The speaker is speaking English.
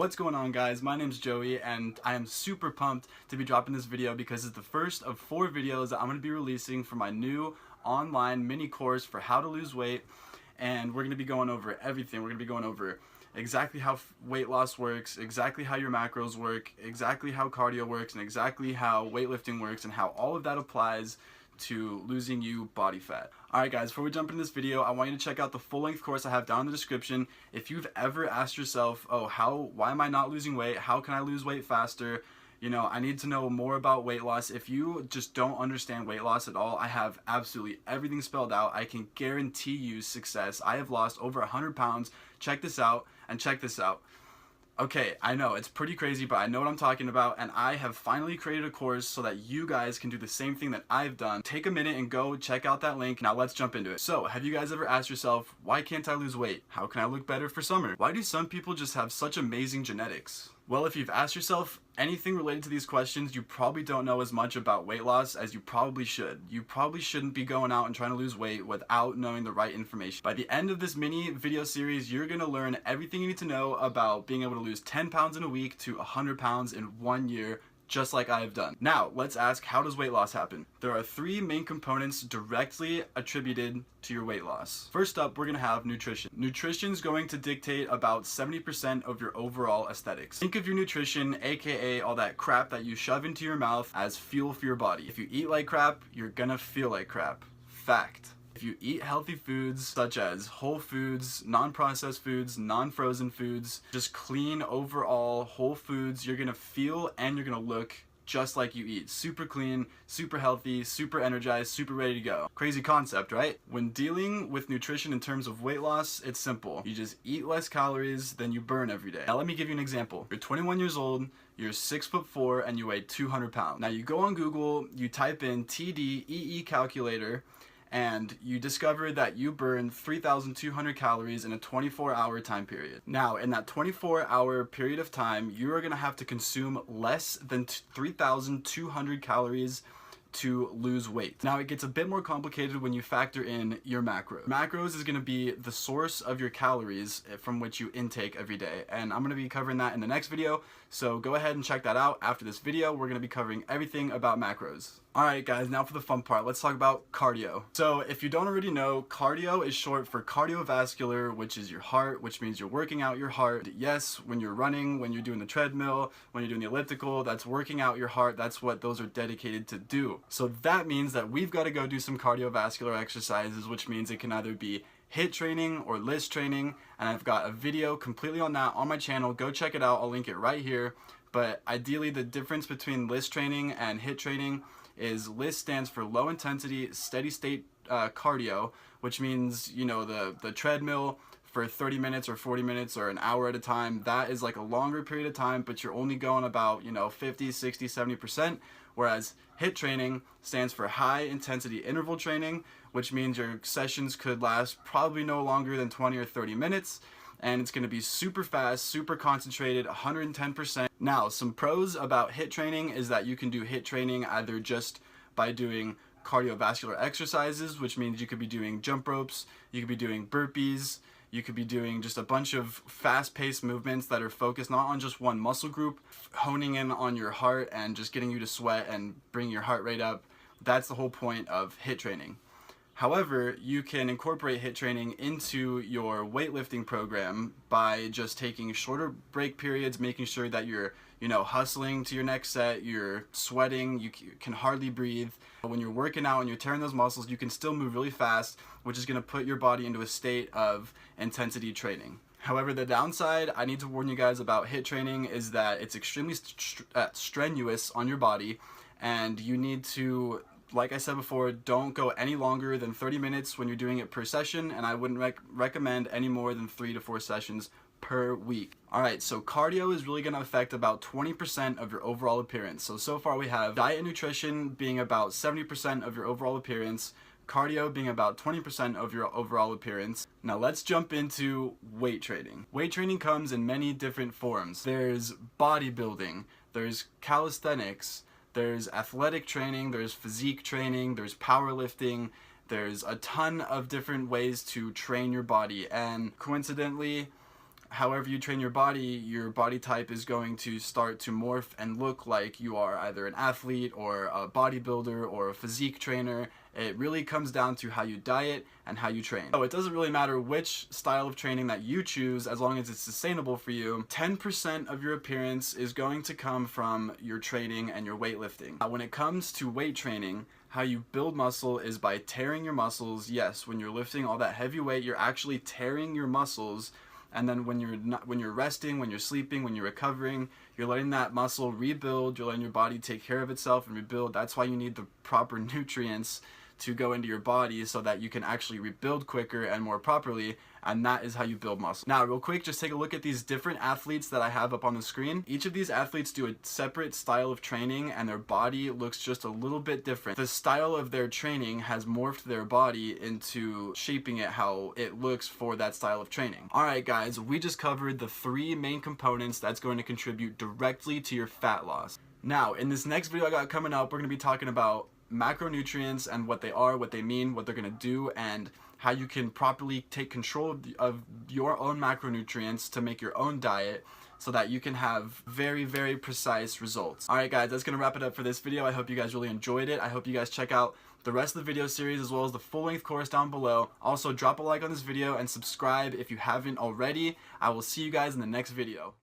What's going on, guys? My name's Joey and I am super pumped to be dropping this video because it's the first of 4 videos that I'm going to be releasing for my new online mini course for how to lose weight. And we're going to be going over everything. We're going to be going over exactly how weight loss works, exactly how your macros work, exactly how cardio works, and exactly how weightlifting works, and how all of that applies to losing you body fat. Alright guys, before we jump into this video, I want you to check out the full-length course I have down in the description. If you've ever asked yourself, why am I not losing weight? How can I lose weight faster? I need to know more about weight loss. If you just don't understand weight loss at all, I have absolutely everything spelled out. I can guarantee you success. I have lost over 100 pounds. Check this out, and check this out. Okay, I know, it's pretty crazy, but I know what I'm talking about, and I have finally created a course so that you guys can do the same thing that I've done. Take a minute and go check out that link. Now let's jump into it. So, have you guys ever asked yourself, why can't I lose weight? How can I look better for summer? Why do some people just have such amazing genetics? Well, if you've asked yourself anything related to these questions, you probably don't know as much about weight loss as you probably should. You probably shouldn't be going out and trying to lose weight without knowing the right information. By the end of this mini video series, you're gonna learn everything you need to know about being able to lose 10 pounds in a week to 100 pounds in 1 year, just like I have done. Now, let's ask, how does weight loss happen? There are 3 main components directly attributed to your weight loss. First up, we're gonna have nutrition. Nutrition's going to dictate about 70% of your overall aesthetics. Think of your nutrition, aka all that crap that you shove into your mouth, as fuel for your body. If you eat like crap, you're gonna feel like crap. Fact. If you eat healthy foods such as whole foods, non-processed foods, non-frozen foods, just clean overall whole foods, you're gonna feel and you're gonna look just like you eat. Super clean, super healthy, super energized, super ready to go. Crazy concept, right? When dealing with nutrition in terms of weight loss, it's simple. You just eat less calories than you burn every day. Now let me give you an example. You're 21 years old, you're 6'4", and you weigh 200 pounds. Now you go on Google, you type in TDEE calculator, and you discover that you burn 3,200 calories in a 24-hour time period. Now, in that 24-hour period of time, you are gonna have to consume less than 3,200 calories to lose weight. Now, it gets a bit more complicated when you factor in your macros. Macros is gonna be the source of your calories from which you intake every day, and I'm gonna be covering that in the next video, so go ahead and check that out. After this video, we're gonna be covering everything about macros. Alright guys, now for the fun part. Let's talk about cardio. So if you don't already know, cardio is short for cardiovascular, which is your heart, which means you're working out your heart. Yes, when you're running, when you're doing the treadmill, when you're doing the elliptical, that's working out your heart. That's what those are dedicated to do. So that means that we've got to go do some cardiovascular exercises, which means it can either be HIIT training or LISS training, and I've got a video completely on that on my channel. Go check it out. I'll link it right here. But ideally, the difference between LISS training and HIIT training is LISS stands for low intensity steady state cardio, which means the treadmill for 30 minutes or 40 minutes or an hour at a time. That is like a longer period of time, but you're only going about 50, 60, 70%, whereas HIIT training stands for high intensity interval training, which means your sessions could last probably no longer than 20 or 30 minutes, and it's going to be super fast, super concentrated, 110%. Now, some pros about HIIT training is that you can do HIIT training either just by doing cardiovascular exercises, which means you could be doing jump ropes, you could be doing burpees, you could be doing just a bunch of fast-paced movements that are focused not on just one muscle group, honing in on your heart and just getting you to sweat and bring your heart rate up. That's the whole point of HIIT training. However, you can incorporate HIIT training into your weightlifting program by just taking shorter break periods, making sure that you're, hustling to your next set, you're sweating, you can hardly breathe. When you're working out and you're tearing those muscles, you can still move really fast, which is going to put your body into a state of intensity training. However, the downside I need to warn you guys about HIIT training is that it's extremely strenuous on your body, and you need to, like I said before, don't go any longer than 30 minutes when you're doing it per session, and I wouldn't recommend any more than 3 to 4 sessions per week. Alright, so cardio is really going to affect about 20% of your overall appearance. So far we have diet and nutrition being about 70% of your overall appearance, cardio being about 20% of your overall appearance. Now let's jump into weight training. Weight training comes in many different forms. There's bodybuilding, there's calisthenics, there's athletic training, there's physique training, there's powerlifting, there's a ton of different ways to train your body, and coincidentally, however you train your body type is going to start to morph and look like you are either an athlete or a bodybuilder or a physique trainer. It really comes down to how you diet and how you train. So it doesn't really matter which style of training that you choose, as long as it's sustainable for you. 10% of your appearance is going to come from your training and your weightlifting. When it comes to weight training, how you build muscle is by tearing your muscles. Yes, when you're lifting all that heavy weight, you're actually tearing your muscles. And then when you're resting, when you're sleeping, when you're recovering, you're letting that muscle rebuild. You're letting your body take care of itself and rebuild. That's why you need the proper nutrients to go into your body so that you can actually rebuild quicker and more properly, and that is how you build muscle. Now, real quick, just take a look at these different athletes that I have up on the screen. Each of these athletes do a separate style of training, and their body looks just a little bit different. The style of their training has morphed their body into shaping it how it looks for that style of training. Alright guys, we just covered the 3 main components that's going to contribute directly to your fat loss. Now, in this next video I got coming up, we're going to be talking about macronutrients and what they are, what they mean, what they're going to do, and how you can properly take control of your own macronutrients to make your own diet so that you can have very, very precise results. Alright guys, that's going to wrap it up for this video. I hope you guys really enjoyed it. I hope you guys check out the rest of the video series as well as the full-length course down below. Also, drop a like on this video and subscribe if you haven't already. I will see you guys in the next video.